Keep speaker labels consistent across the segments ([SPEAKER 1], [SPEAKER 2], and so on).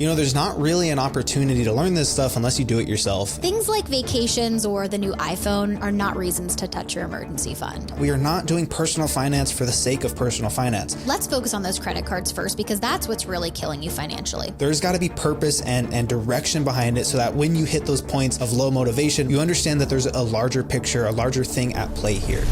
[SPEAKER 1] There's not really an opportunity to learn this stuff unless you do it yourself.
[SPEAKER 2] Things like vacations or the new iPhone are not reasons to touch your emergency fund.
[SPEAKER 1] We are not doing personal finance for the sake of personal finance.
[SPEAKER 2] Let's focus on those credit cards first, because that's what's really killing you financially.
[SPEAKER 1] There's got to be purpose and direction behind it so that when you hit those points of low motivation, you understand that there's a larger picture, a larger thing at play here.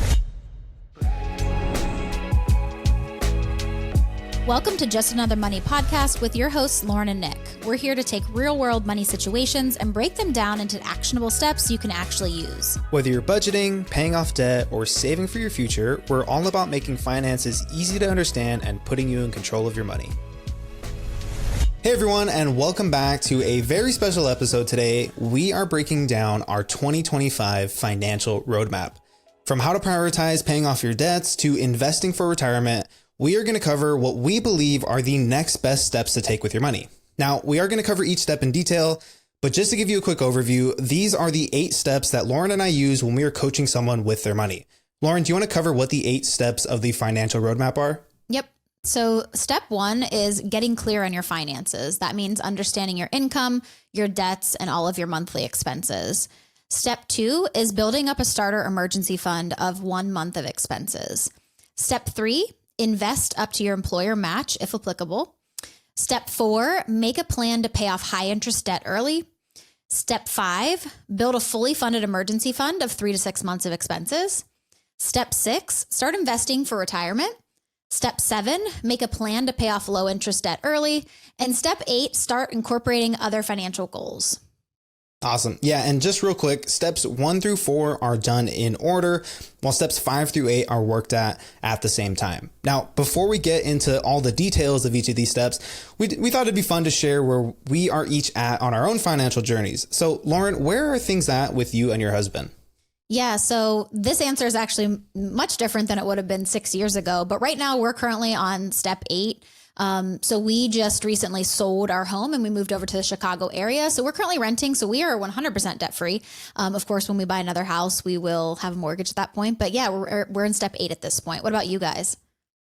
[SPEAKER 2] Welcome to Just Another Money podcast with your hosts, Lauren and Nick. We're here to take real-world money situations and break them down into actionable steps you can actually use.
[SPEAKER 1] Whether you're budgeting, paying off debt, or saving for your future, we're all about making finances easy to understand and putting you in control of your money. Hey everyone, and welcome back to a very special episode today. We are breaking down our 2025 financial roadmap. From how to prioritize paying off your debts to investing for retirement, we are going to cover what we believe are the next best steps to take with your money. Now, we are going to cover each step in detail, but just to give you a quick overview, these are the 8 steps that Lauren and I use when we are coaching someone with their money. Lauren, do you want to cover what the 8 steps of the financial roadmap are?
[SPEAKER 2] Yep. So step 1 is getting clear on your finances. That means understanding your income, your debts, and all of your monthly expenses. Step 2 is building up a starter emergency fund of 1 month of expenses. Step 3, invest up to your employer match if applicable. Step 4, make a plan to pay off high interest debt early. Step 5, build a fully funded emergency fund of 3 to 6 months of expenses. Step 6, start investing for retirement. Step 7, make a plan to pay off low interest debt early. And step 8, start incorporating other financial goals.
[SPEAKER 1] Awesome. Yeah. And just real quick, steps 1 through 4 are done in order, while steps 5 through 8 are worked at the same time. Now, before we get into all the details of each of these steps, we thought it'd be fun to share where we are each at on our own financial journeys. So Lauren, where are things at with you and your husband?
[SPEAKER 2] Yeah, so this answer is actually much different than it would have been 6 years ago. But right now we're currently on step 8. So we just recently sold our home and we moved over to the Chicago area. So we're currently renting. So we are 100% debt free. Of course, when we buy another house, we will have a mortgage at that point. But yeah, we're in step 8 at this point. What about you guys?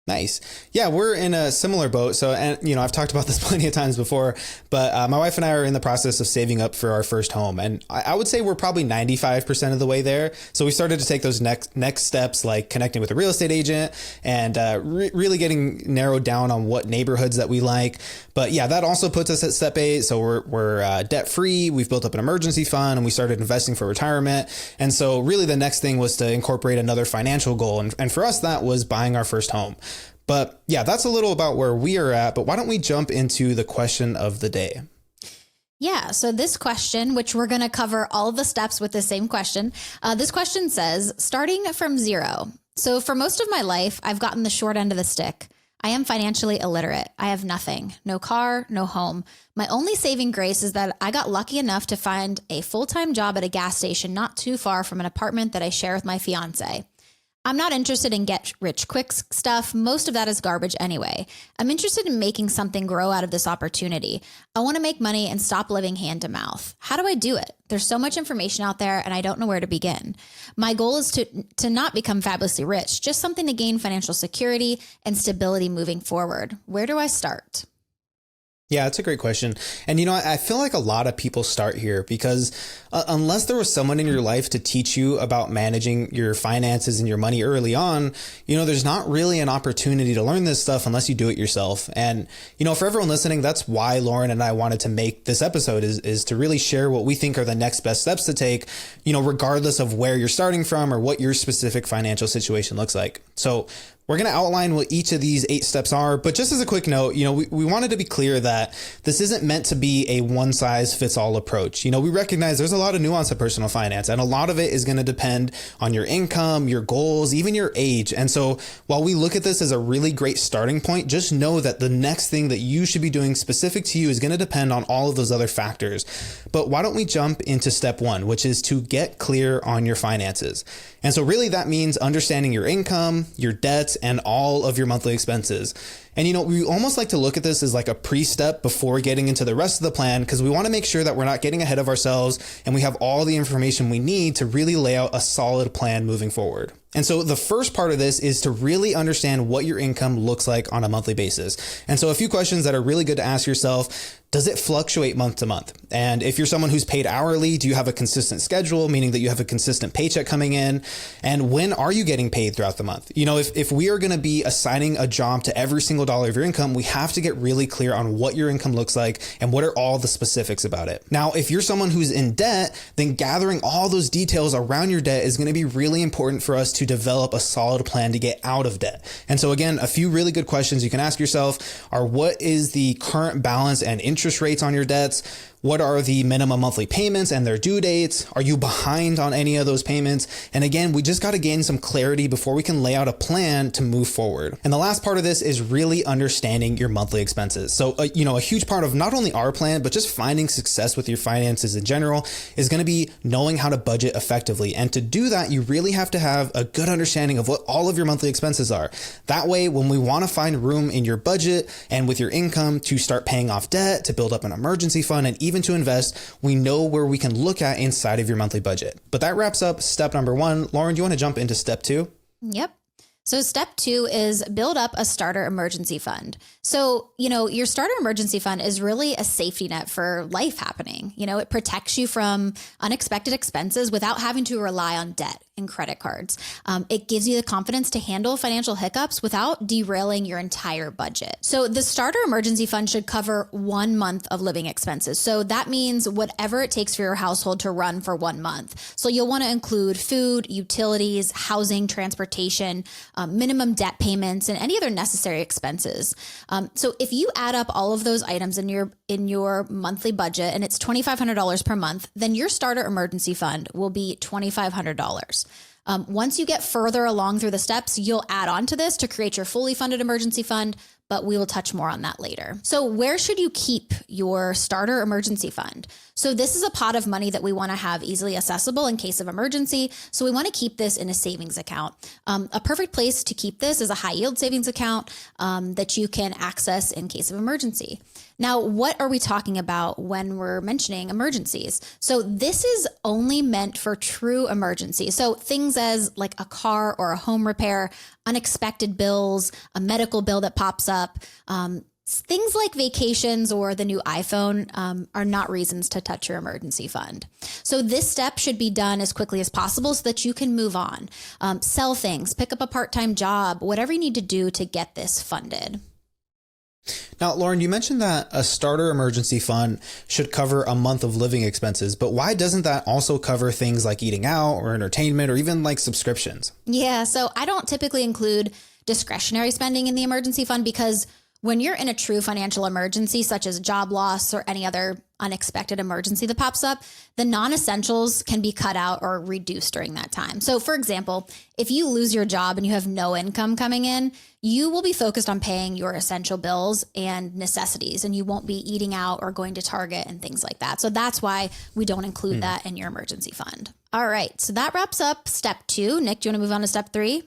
[SPEAKER 1] Nice. Yeah, we're in a similar boat. So, and I've talked about this plenty of times before, but my wife and I are in the process of saving up for our first home. And I would say we're probably 95% of the way there. So we started to take those next steps, like connecting with a real estate agent and really getting narrowed down on what neighborhoods that we like. But yeah, that also puts us at step 8. So we're debt free. We've built up an emergency fund and we started investing for retirement. And so really the next thing was to incorporate another financial goal. And for us, that was buying our first home. But yeah, that's a little about where we are at. But why don't we jump into the question of the day?
[SPEAKER 2] Yeah. So this question, which we're going to cover all of the steps with the same question. This question says, starting from 0. So for most of my life, I've gotten the short end of the stick. I am financially illiterate. I have nothing, no car, no home. My only saving grace is that I got lucky enough to find a full-time job at a gas station not too far from an apartment that I share with my fiance. I'm not interested in get rich quick stuff. Most of that is garbage anyway. I'm interested in making something grow out of this opportunity. I want to make money and stop living hand to mouth. How do I do it? There's so much information out there and I don't know where to begin. My goal is to not become fabulously rich, just something to gain financial security and stability moving forward. Where do I start?
[SPEAKER 1] Yeah, that's a great question. And, I feel like a lot of people start here because unless there was someone in your life to teach you about managing your finances and your money early on, there's not really an opportunity to learn this stuff unless you do it yourself. And, for everyone listening, that's why Lauren and I wanted to make this episode is to really share what we think are the next best steps to take, regardless of where you're starting from or what your specific financial situation looks like. So we're going to outline what each of these 8 steps are, but just as a quick note, we wanted to be clear that this isn't meant to be a one size fits all approach. We recognize there's a lot of nuance of personal finance and a lot of it is going to depend on your income, your goals, even your age. And so while we look at this as a really great starting point, just know that the next thing that you should be doing specific to you is going to depend on all of those other factors. But why don't we jump into step 1, which is to get clear on your finances. And so really that means understanding your income, your debts, and all of your monthly expenses. And, we almost like to look at this as like a pre-step before getting into the rest of the plan, because we want to make sure that we're not getting ahead of ourselves and we have all the information we need to really lay out a solid plan moving forward. And so the first part of this is to really understand what your income looks like on a monthly basis. And so a few questions that are really good to ask yourself: does it fluctuate month to month? And if you're someone who's paid hourly, do you have a consistent schedule, meaning that you have a consistent paycheck coming in? And when are you getting paid throughout the month? If we are going to be assigning a job to every single dollar of your income, we have to get really clear on what your income looks like and what are all the specifics about it. Now, if you're someone who's in debt, then gathering all those details around your debt is going to be really important for us to develop a solid plan to get out of debt. And so again, a few really good questions you can ask yourself are: what is the current balance and interest rates on your debts? What are the minimum monthly payments and their due dates? Are you behind on any of those payments? And again, we just got to gain some clarity before we can lay out a plan to move forward. And the last part of this is really understanding your monthly expenses. So, a huge part of not only our plan, but just finding success with your finances in general is going to be knowing how to budget effectively. And to do that, you really have to have a good understanding of what all of your monthly expenses are. That way, when we want to find room in your budget and with your income to start paying off debt, to build up an emergency fund, and even to invest, we know where we can look at inside of your monthly budget. But that wraps up step number 1. Lauren, do you want to jump into step 2?
[SPEAKER 2] Yep. So step 2 is build up a starter emergency fund. So, your starter emergency fund is really a safety net for life happening. It protects you from unexpected expenses without having to rely on debt and credit cards. It gives you the confidence to handle financial hiccups without derailing your entire budget. So the starter emergency fund should cover 1 month of living expenses. So that means whatever it takes for your household to run for 1 month. So you'll want to include food, utilities, housing, transportation, minimum debt payments, and any other necessary expenses. So if you add up all of those items in your monthly budget and it's $2,500 per month, then your starter emergency fund will be $2,500. Once you get further along through the steps, you'll add on to this to create your fully funded emergency fund, but we will touch more on that later. So where should you keep your starter emergency fund? So this is a pot of money that we want to have easily accessible in case of emergency. So we want to keep this in a savings account. A perfect place to keep this is a high yield savings account that you can access in case of emergency. Now, what are we talking about when we're mentioning emergencies? So this is only meant for true emergencies. So things as like a car or a home repair, unexpected bills, a medical bill that pops up, things like vacations or the new iPhone are not reasons to touch your emergency fund. So this step should be done as quickly as possible so that you can move on. Sell things, pick up a part-time job, whatever you need to do to get this funded.
[SPEAKER 1] Now, Lauren, you mentioned that a starter emergency fund should cover a month of living expenses, but why doesn't that also cover things like eating out or entertainment or even like subscriptions?
[SPEAKER 2] Yeah, so I don't typically include discretionary spending in the emergency fund because when you're in a true financial emergency, such as job loss or any other unexpected emergency that pops up, the non-essentials can be cut out or reduced during that time. So for example, if you lose your job and you have no income coming in, you will be focused on paying your essential bills and necessities, and you won't be eating out or going to Target and things like that. So that's why we don't include that in your emergency fund. All right, so that wraps up step 2. Nick, do you want to move on to step 3?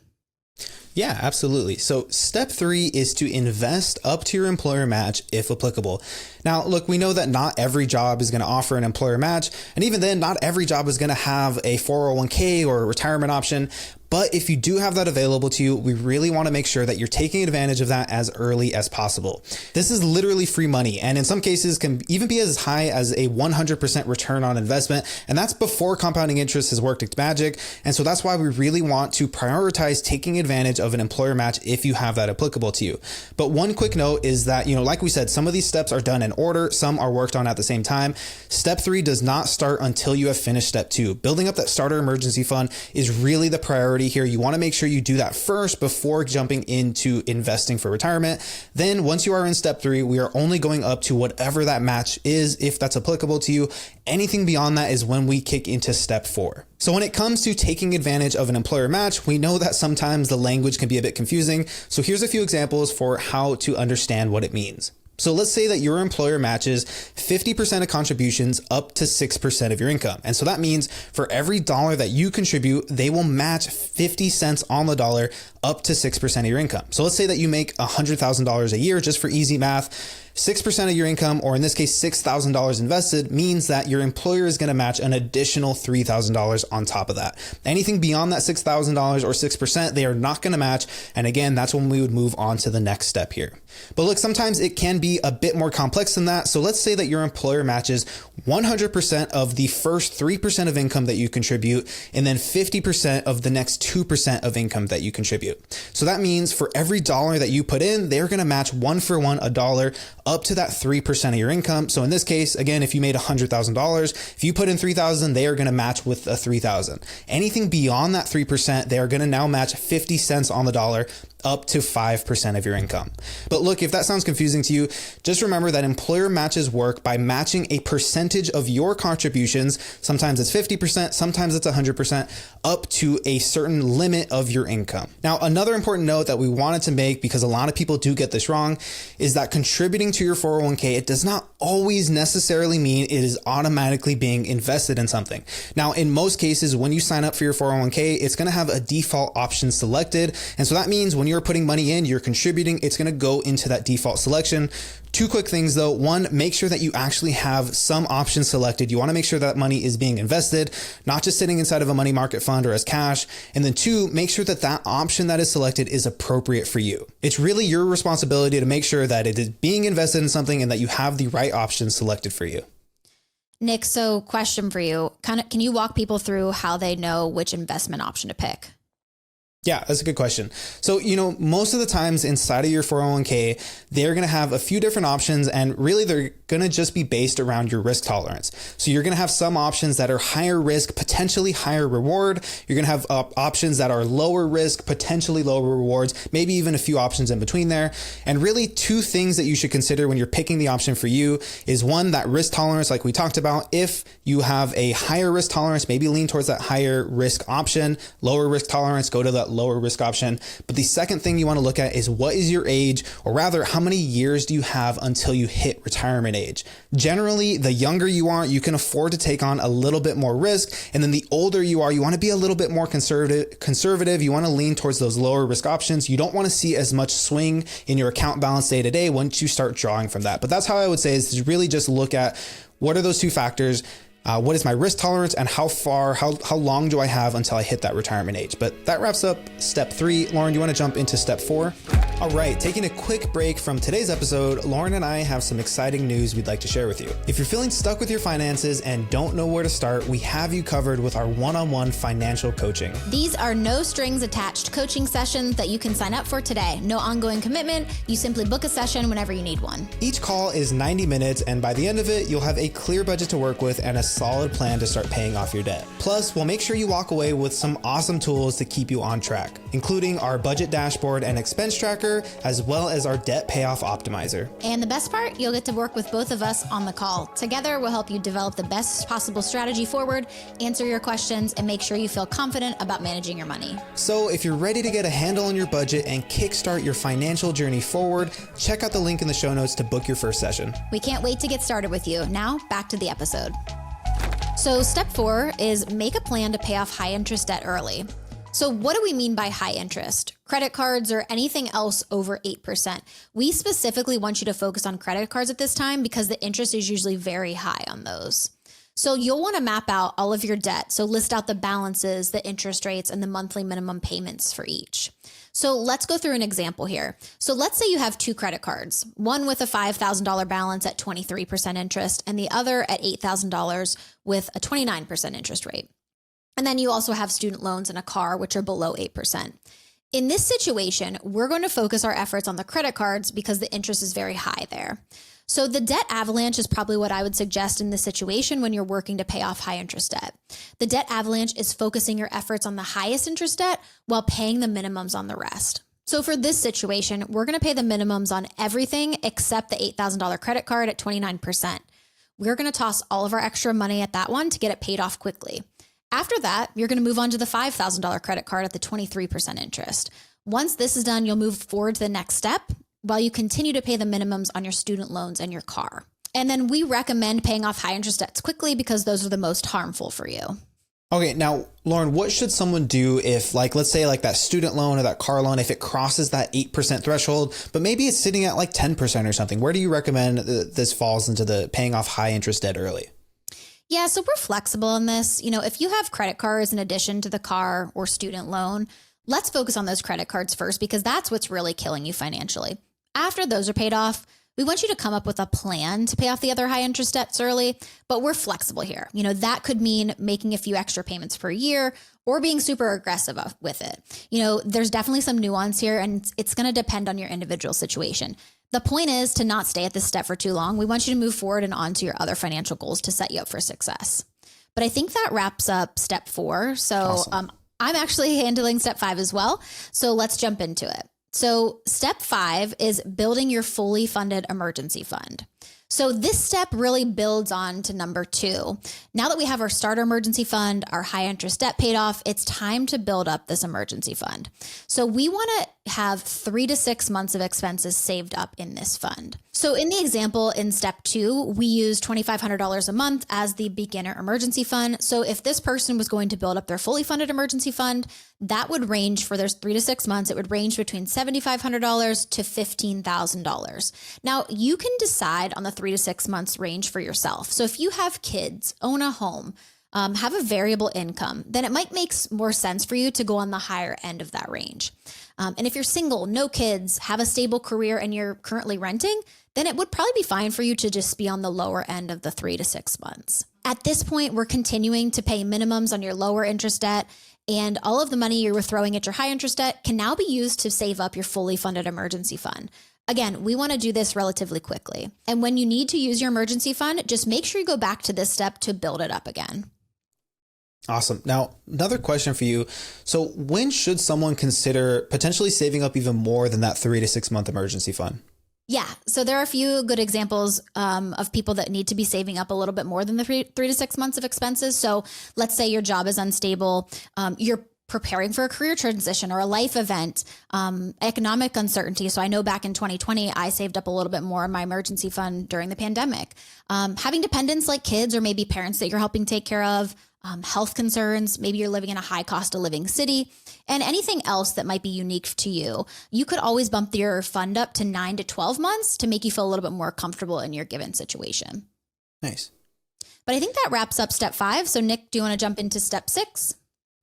[SPEAKER 1] Yeah, absolutely. So step 3 is to invest up to your employer match if applicable. Now, look, we know that not every job is going to offer an employer match. And even then, not every job is going to have a 401k or a retirement option. But if you do have that available to you, we really want to make sure that you're taking advantage of that as early as possible. This is literally free money, and in some cases can even be as high as a 100% return on investment. And that's before compounding interest has worked its magic. And so that's why we really want to prioritize taking advantage of an employer match if you have that applicable to you. But one quick note is that, like we said, some of these steps are done in order. Some are worked on at the same time. Step 3 does not start until you have finished step 2. Building up that starter emergency fund is really the priority here. You want to make sure you do that first before jumping into investing for retirement. Then once you are in step 3, we are only going up to whatever that match is, if that's applicable to you. Anything beyond that is when we kick into step 4. So when it comes to taking advantage of an employer match, we know that sometimes the language can be a bit confusing. So here's a few examples for how to understand what it means. So let's say that your employer matches 50% of contributions up to 6% of your income. And so that means for every dollar that you contribute, they will match 50 cents on the dollar up to 6% of your income. So let's say that you make $100,000 a year, just for easy math. 6% of your income, or in this case, $6,000 invested, means that your employer is going to match an additional $3,000 on top of that. Anything beyond that $6,000 or 6%, they are not going to match. And again, that's when we would move on to the next step here. But look, sometimes it can be a bit more complex than that. So let's say that your employer matches 100% of the first 3% of income that you contribute, and then 50% of the next 2% of income that you contribute. So that means for every dollar that you put in, they're going to match one for one a dollar up to that 3% of your income. So in this case, again, if you made $100,000, if you put in $3,000, they are going to match with a $3,000. Anything beyond that 3%, they are going to now match 50 cents on the dollar up to 5% of your income. But look, if that sounds confusing to you, just remember that employer matches work by matching a percentage of your contributions. Sometimes it's 50%, sometimes it's 100%, up to a certain limit of your income. Now, another important note that we wanted to make, because a lot of people do get this wrong, is that contributing to your 401k, it does not always necessarily mean it is automatically being invested in something. Now, in most cases, when you sign up for your 401k, it's going to have a default option selected. And so that means when you're putting money in, you're contributing, it's going to go into that default selection. Two quick things though. One, make sure that you actually have some options selected. You want to make sure that money is being invested, not just sitting inside of a money market fund or as cash. And then two, make sure that that option that is selected is appropriate for you. It's really your responsibility to make sure that it is being invested in something and that you have the right options selected for you.
[SPEAKER 2] Nick, so question for you. Can you walk people through how they know which investment option to pick?
[SPEAKER 1] Yeah, that's a good question. So, most of the times inside of your 401k, they're going to have a few different options, and really they're going to just be based around your risk tolerance. So you're going to have some options that are higher risk, potentially higher reward. You're going to have options that are lower risk, potentially lower rewards, maybe even a few options in between there. And really two things that you should consider when you're picking the option for you is one, that risk tolerance, like we talked about. If you have a higher risk tolerance, maybe lean towards that higher risk option. Lower risk tolerance, go to that lower risk option. But the second thing you want to look at is what is your age, or rather how many years do you have until you hit retirement age? Generally, the younger you are, you can afford to take on a little bit more risk. And then the older you are, you want to be a little bit more conservative. You want to lean towards those lower risk options. You don't want to see as much swing in your account balance day to day once you start drawing from that. But that's how I would say is to really just look at what are those two factors. What is my risk tolerance, and how long do I have until I hit that retirement age? But that wraps up step 3. Lauren, do you want to jump into step 4? All right, taking a quick break from today's episode, Lauren and I have some exciting news we'd like to share with you. If you're feeling stuck with your finances and don't know where to start, we have you covered with our one-on-one financial coaching.
[SPEAKER 2] These are no strings attached coaching sessions that you can sign up for today. No ongoing commitment. You simply book a session whenever you need one.
[SPEAKER 1] Each call is 90 minutes, and by the end of it, you'll have a clear budget to work with and a solid plan to start paying off your debt. Plus, we'll make sure you walk away with some awesome tools to keep you on track, including our budget dashboard and expense tracker, as well as our debt payoff optimizer.
[SPEAKER 2] And the best part, you'll get to work with both of us on the call. Together, we'll help you develop the best possible strategy forward, answer your questions, and make sure you feel confident about managing your money.
[SPEAKER 1] So if you're ready to get a handle on your budget and kickstart your financial journey forward, check out the link in the show notes to book your first session.
[SPEAKER 2] We can't wait to get started with you. Now, back to the episode. So step 4 is make a plan to pay off high interest debt early. So what do we mean by high interest? Credit cards or anything else over 8%. We specifically want you to focus on credit cards at this time because the interest is usually very high on those. So you'll want to map out all of your debt. So list out the balances, the interest rates, and the monthly minimum payments for each. So let's go through an example here. So let's say you have 2 credit cards, one with a $5,000 balance at 23% interest and the other at $8,000 with a 29% interest rate. And then you also have student loans and a car, which are below 8%. In this situation, we're going to focus our efforts on the credit cards because the interest is very high there. So the debt avalanche is probably what I would suggest in this situation when you're working to pay off high interest debt. The debt avalanche is focusing your efforts on the highest interest debt while paying the minimums on the rest. So for this situation, we're going to pay the minimums on everything except the $8,000 credit card at 29%. We're going to toss all of our extra money at that one to get it paid off quickly. After that, you're going to move on to the $5,000 credit card at the 23% interest. Once this is done, you'll move forward to the next step, while you continue to pay the minimums on your student loans and your car. And then we recommend paying off high interest debts quickly because those are the most harmful for you.
[SPEAKER 1] Okay, now, Lauren, what should someone do if, like, let's say like that student loan or that car loan, if it crosses that 8% threshold, but maybe it's sitting at like 10% or something? Where do you recommend this falls into the paying off high interest debt early?
[SPEAKER 2] Yeah, so we're flexible on this. If you have credit cards in addition to the car or student loan, let's focus on those credit cards first because that's what's really killing you financially. After those are paid off, we want you to come up with a plan to pay off the other high interest debts early, but we're flexible here. That could mean making a few extra payments per year or being super aggressive with it. There's definitely some nuance here and it's going to depend on your individual situation. The point is to not stay at this step for too long. We want you to move forward and on to your other financial goals to set you up for success. But I think that wraps up step 4. So awesome. I'm actually handling step 5 as well. So let's jump into it. So step 5 is building your fully funded emergency fund. So this step really builds on to number 2. Now that we have our starter emergency fund, our high interest debt paid off, it's time to build up this emergency fund. So we want to have 3 to 6 months of expenses saved up in this fund. So in the example in step 2, we use $2,500 a month as the beginner emergency fund. So if this person was going to build up their fully funded emergency fund, that would range for their 3 to 6 months. It would range between $7,500 to $15,000. Now you can decide on the 3 to 6 months range for yourself. So if you have kids, own a home, have a variable income, then it might make more sense for you to go on the higher end of that range. And if you're single, no kids, have a stable career, and you're currently renting, then it would probably be fine for you to just be on the lower end of the 3 to 6 months. At this point, we're continuing to pay minimums on your lower interest debt, and all of the money you were throwing at your high interest debt can now be used to save up your fully funded emergency fund. Again, we want to do this relatively quickly. And when you need to use your emergency fund, just make sure you go back to this step to build it up again.
[SPEAKER 1] Awesome. Now, another question for you. So when should someone consider potentially saving up even more than that 3 to 6 month emergency fund?
[SPEAKER 2] Yeah. So there are a few good examples of people that need to be saving up a little bit more than the 3 to 6 months of expenses. So let's say your job is unstable. You're preparing for a career transition or a life event, economic uncertainty. So I know back in 2020, I saved up a little bit more in my emergency fund during the pandemic. Having dependents like kids or maybe parents that you're helping take care of, health concerns, maybe you're living in a high cost of living city, and anything else that might be unique to you. You could always bump your fund up to 9 to 12 months to make you feel a little bit more comfortable in your given situation.
[SPEAKER 1] Nice.
[SPEAKER 2] But I think that wraps up step 5. So Nick, do you want to jump into step 6?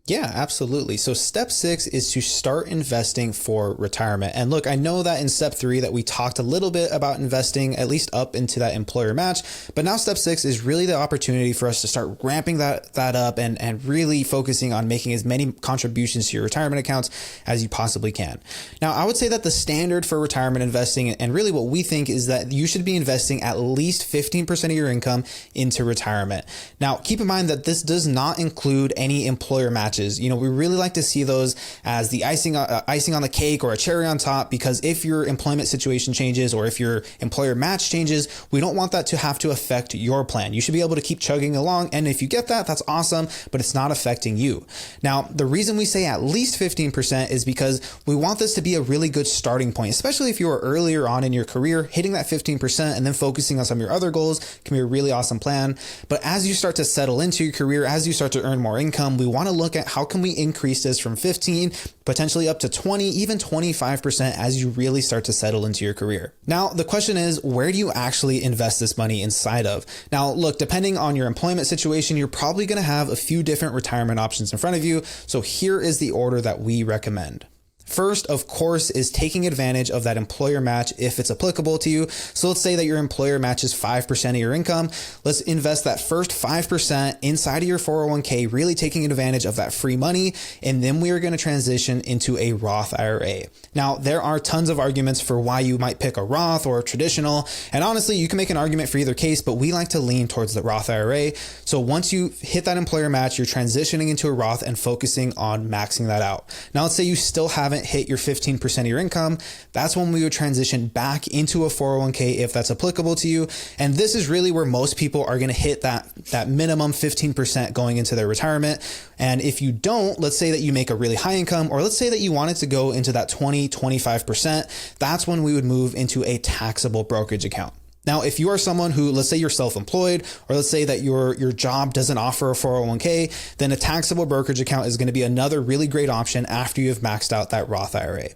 [SPEAKER 1] Yeah, absolutely. So step 6 is to start investing for retirement. And look, I know that in step 3 that we talked a little bit about investing at least up into that employer match, but now step 6 is really the opportunity for us to start ramping that up and really focusing on making as many contributions to your retirement accounts as you possibly can. Now, I would say that the standard for retirement investing and really what we think is that you should be investing at least 15% of your income into retirement. Now, keep in mind that this does not include any employer match. We really like to see those as the icing on the cake or a cherry on top, because if your employment situation changes or if your employer match changes, we don't want that to have to affect your plan. You should be able to keep chugging along. And if you get that, that's awesome, but it's not affecting you. Now, the reason we say at least 15% is because we want this to be a really good starting point, especially if you are earlier on in your career. Hitting that 15% and then focusing on some of your other goals can be a really awesome plan. But as you start to settle into your career, as you start to earn more income, we want to look at how can we increase this from 15, potentially up to 20, even 25% as you really start to settle into your career. Now, the question is, where do you actually invest this money inside of? Now, look, depending on your employment situation, you're probably going to have a few different retirement options in front of you. So here is the order that we recommend. First, of course, is taking advantage of that employer match if it's applicable to you. So let's say that your employer matches 5% of your income. Let's invest that first 5% inside of your 401k, really taking advantage of that free money. And then we are going to transition into a Roth IRA. Now, there are tons of arguments for why you might pick a Roth or a traditional. And honestly, you can make an argument for either case, but we like to lean towards the Roth IRA. So once you hit that employer match, you're transitioning into a Roth and focusing on maxing that out. Now, let's say you still have haven't hit your 15% of your income, that's when we would transition back into a 401k if that's applicable to you. And this is really where most people are going to hit that minimum 15% going into their retirement. And if you don't, let's say that you make a really high income, or let's say that you wanted to go into that 25%, that's when we would move into a taxable brokerage account. Now, if you are someone who, let's say you're self-employed, or let's say that your job doesn't offer a 401k, then a taxable brokerage account is going to be another really great option after you've maxed out that Roth IRA.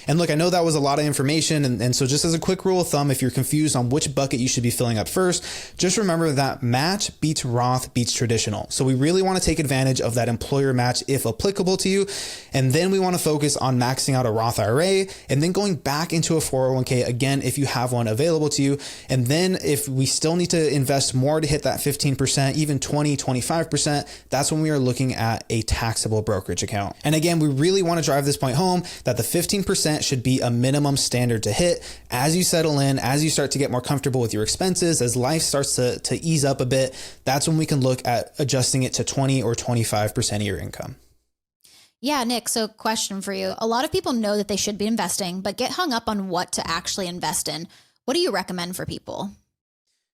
[SPEAKER 1] And look, I know that was a lot of information. And so just as a quick rule of thumb, if you're confused on which bucket you should be filling up first, just remember that match beats Roth beats traditional. So we really want to take advantage of that employer match if applicable to you. And then we want to focus on maxing out a Roth IRA and then going back into a 401k again, if you have one available to you. And then if we still need to invest more to hit that 15%, even 20, 25%, that's when we are looking at a taxable brokerage account. And again, we really want to drive this point home that the 15% should be a minimum standard to hit as you settle in, as you start to get more comfortable with your expenses, as life starts to ease up a bit. That's when we can look at adjusting it to 20 or 25% of your income.
[SPEAKER 2] Yeah, Nick, so question for you. A lot of people know that they should be investing, but get hung up on what to actually invest in. What do you recommend for people?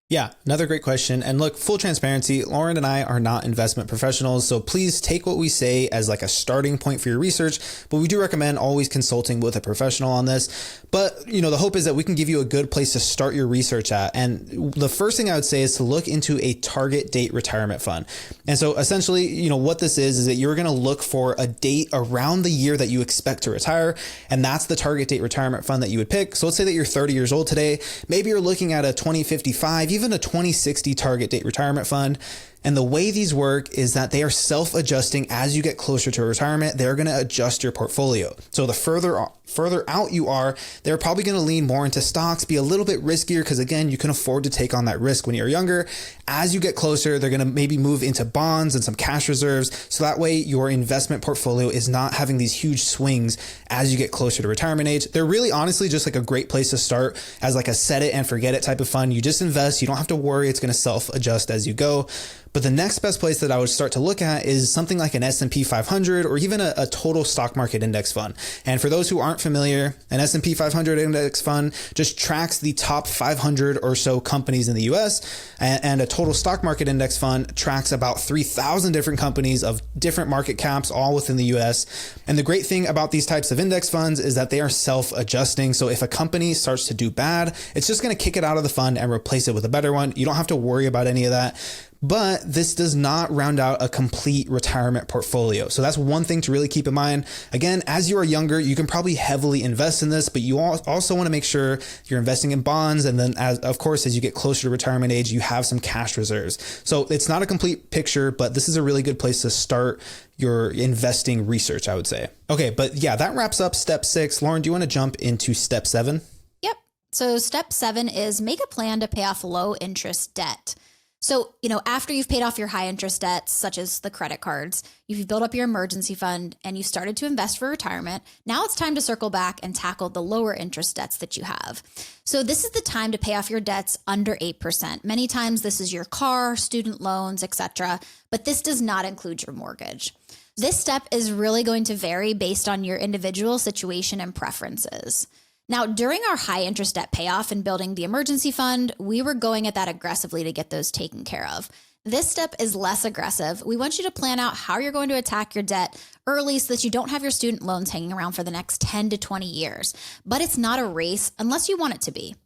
[SPEAKER 1] Yeah, another great question. And look, full transparency, Lauren and I are not investment professionals, so please take what we say as like a starting point for your research, but we do recommend always consulting with a professional on this. But, the hope is that we can give you a good place to start your research at. And the first thing I would say is to look into a target date retirement fund. And so essentially, what this is that you're going to look for a date around the year that you expect to retire. And that's the target date retirement fund that you would pick. So let's say that you're 30 years old today. Maybe you're looking at a 2055, even a 2060 target date retirement fund. And the way these work is that they are self-adjusting as you get closer to retirement. They're going to adjust your portfolio. So the further out you are, they're probably going to lean more into stocks, be a little bit riskier because again, you can afford to take on that risk when you're younger. As you get closer, they're going to maybe move into bonds and some cash reserves. So that way your investment portfolio is not having these huge swings as you get closer to retirement age. They're really honestly just like a great place to start as like a set it and forget it type of fund. You just invest. You don't have to worry. It's going to self-adjust as you go. But the next best place that I would start to look at is something like an S&P 500 or even a total stock market index fund. And for those who aren't familiar, an S&P 500 index fund just tracks the top 500 or so companies in the US, and a total stock market index fund tracks about 3,000 different companies of different market caps, all within the US. And the great thing about these types of index funds is that they are self-adjusting. So if a company starts to do bad, it's just going to kick it out of the fund and replace it with a better one. You don't have to worry about any of that. But this does not round out a complete retirement portfolio. So that's one thing to really keep in mind. Again, as you are younger, you can probably heavily invest in this, but you also want to make sure you're investing in bonds. And then of course, as you get closer to retirement age, you have some cash reserves. So it's not a complete picture, but this is a really good place to start your investing research, I would say. Okay, but yeah, that wraps up step 6. Lauren, do you want to jump into step 7?
[SPEAKER 2] Yep. So step 7 is make a plan to pay off low interest debt. So, after you've paid off your high interest debts, such as the credit cards, you've built up your emergency fund and you started to invest for retirement. Now it's time to circle back and tackle the lower interest debts that you have. So this is the time to pay off your debts under 8%. Many times this is your car, student loans, etc., but this does not include your mortgage. This step is really going to vary based on your individual situation and preferences. Now, during our high interest debt payoff and building the emergency fund, we were going at that aggressively to get those taken care of. This step is less aggressive. We want you to plan out how you're going to attack your debt early so that you don't have your student loans hanging around for the next 10 to 20 years. But it's not a race unless you want it to be.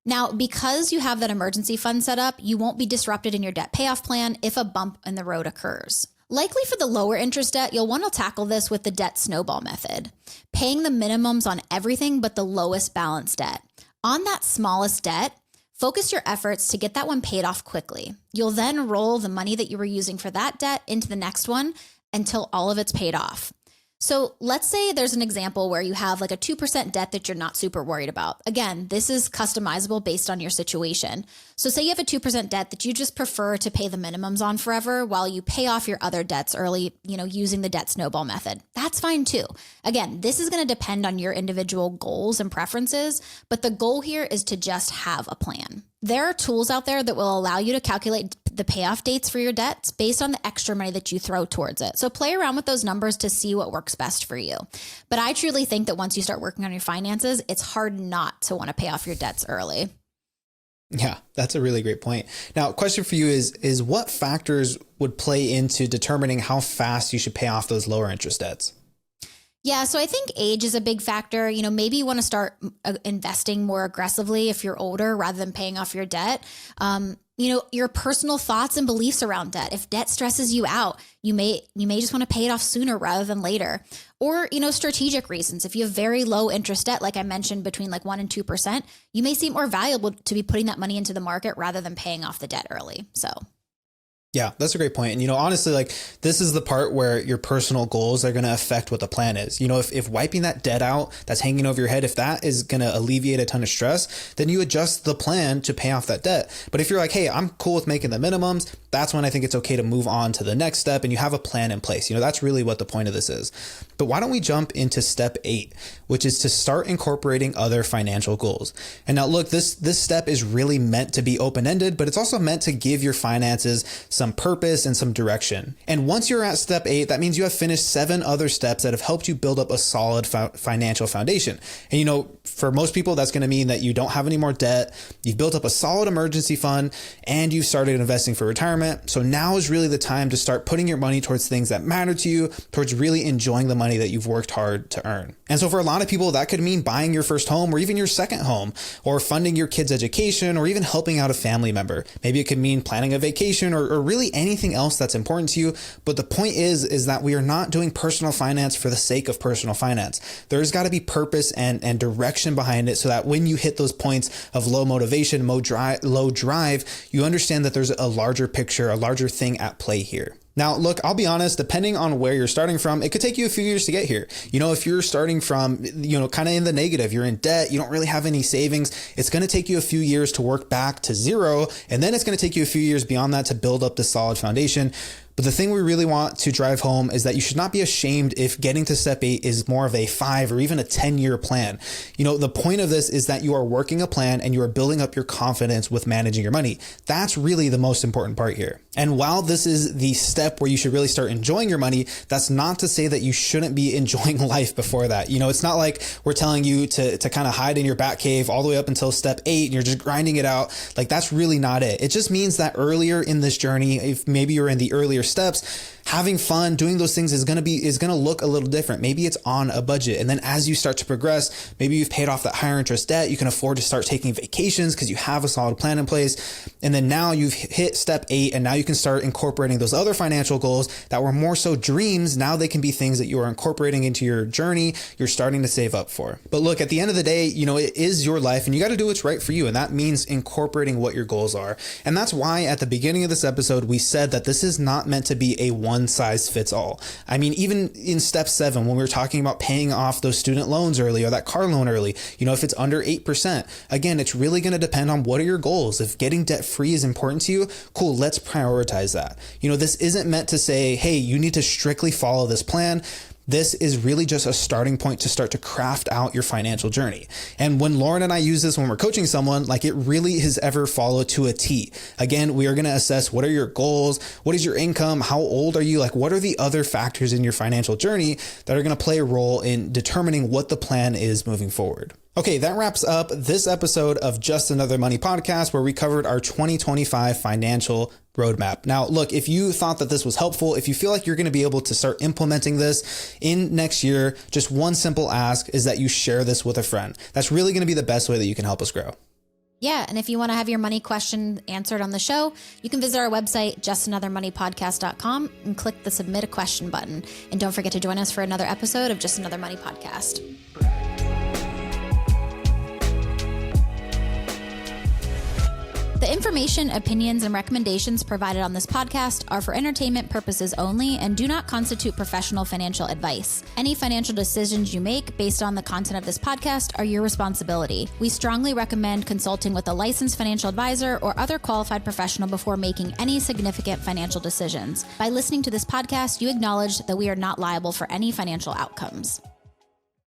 [SPEAKER 2] Now, because you have that emergency fund set up, you won't be disrupted in your debt payoff plan if a bump in the road occurs. Likely for the lower interest debt, you'll want to tackle this with the debt snowball method, paying the minimums on everything but the lowest balance debt. On that smallest debt, focus your efforts to get that one paid off quickly. You'll then roll the money that you were using for that debt into the next one until all of it's paid off. So let's say there's an example where you have like a 2% debt that you're not super worried about. Again, this is customizable based on your situation. So say you have a 2% debt that you just prefer to pay the minimums on forever while you pay off your other debts early, using the debt snowball method. That's fine too. Again, this is going to depend on your individual goals and preferences, but the goal here is to just have a plan. There are tools out there that will allow you to calculate the payoff dates for your debts based on the extra money that you throw towards it. So play around with those numbers to see what works best for you. But I truly think that once you start working on your finances, it's hard not to want to pay off your debts early.
[SPEAKER 1] Yeah, that's a really great point. Now, question for you is what factors would play into determining how fast you should pay off those lower interest debts?
[SPEAKER 2] Yeah, so I think age is a big factor. Maybe you want to start investing more aggressively if you're older rather than paying off your debt. Your personal thoughts and beliefs around debt. If debt stresses you out, you may just want to pay it off sooner rather than later. Or, strategic reasons. If you have very low interest debt, like I mentioned, between like 1% and 2%, you may see it more valuable to be putting that money into the market rather than paying off the debt early. So
[SPEAKER 1] yeah, that's a great point. And, honestly, like this is the part where your personal goals are going to affect what the plan is. If wiping that debt out that's hanging over your head, if that is going to alleviate a ton of stress, then you adjust the plan to pay off that debt. But if you're like, hey, I'm cool with making the minimums, that's when I think it's okay to move on to the next step and you have a plan in place. That's really what the point of this is. But why don't we jump into step 8, which is to start incorporating other financial goals. And now look, this step is really meant to be open-ended, but it's also meant to give your finances some purpose and some direction. And once you're at step 8, that means you have finished 7 other steps that have helped you build up a solid financial foundation. And for most people, that's going to mean that you don't have any more debt, you've built up a solid emergency fund, and you've started investing for retirement. So now is really the time to start putting your money towards things that matter to you, towards really enjoying the money that you've worked hard to earn. And so for a lot of people, that could mean buying your first home or even your second home, or funding your kids' education, or even helping out a family member. Maybe it could mean planning a vacation or really anything else that's important to you. But the point is that we are not doing personal finance for the sake of personal finance. There's got to be purpose and direction behind it so that when you hit those points of low motivation, low drive, you understand that there's a larger picture, a larger thing at play here. Now, look, I'll be honest, depending on where you're starting from, it could take you a few years to get here. If you're starting from, kind of in the negative, you're in debt, you don't really have any savings, it's going to take you a few years to work back to zero. And then it's going to take you a few years beyond that to build up the solid foundation. But the thing we really want to drive home is that you should not be ashamed if getting to step 8 is more of a 5 or even a 10-year plan. The point of this is that you are working a plan and you are building up your confidence with managing your money. That's really the most important part here. And while this is the step where you should really start enjoying your money, that's not to say that you shouldn't be enjoying life before that. It's not like we're telling you to kind of hide in your bat cave all the way up until step 8 and you're just grinding it out. Like that's really not it. It just means that earlier in this journey, if maybe you're in the earlier steps, having fun, doing those things is going to look a little different. Maybe it's on a budget. And then as you start to progress, maybe you've paid off that higher interest debt. You can afford to start taking vacations because you have a solid plan in place. And then now you've hit step 8 and now you can start incorporating those other financial goals that were more so dreams. Now they can be things that you are incorporating into your journey. You're starting to save up for. But look, at the end of the day, it is your life and you got to do what's right for you. And that means incorporating what your goals are. And that's why at the beginning of this episode, we said that this is not meant to be a one size fits all. I mean, even in step 7, when we were talking about paying off those student loans early or that car loan early, if it's under 8%, again, it's really going to depend on what are your goals. If getting debt free is important to you, cool, let's prioritize that. This isn't meant to say, hey, you need to strictly follow this plan. This is really just a starting point to start to craft out your financial journey. And when Lauren and I use this when we're coaching someone, like it really is ever followed to a T. Again, we are going to assess what are your goals? What is your income? How old are you? Like what are the other factors in your financial journey that are going to play a role in determining what the plan is moving forward? Okay, that wraps up this episode of Just Another Money Podcast, where we covered our 2025 financial roadmap. Now, look, if you thought that this was helpful, if you feel like you're going to be able to start implementing this in next year, just one simple ask is that you share this with a friend. That's really going to be the best way that you can help us grow.
[SPEAKER 2] Yeah. And if you want to have your money question answered on the show, you can visit our website, justanothermoneypodcast.com, and click the submit a question button. And don't forget to join us for another episode of Just Another Money Podcast. The information, opinions, and recommendations provided on this podcast are for entertainment purposes only and do not constitute professional financial advice. Any financial decisions you make based on the content of this podcast are your responsibility. We strongly recommend consulting with a licensed financial advisor or other qualified professional before making any significant financial decisions. By listening to this podcast, you acknowledge that we are not liable for any financial outcomes.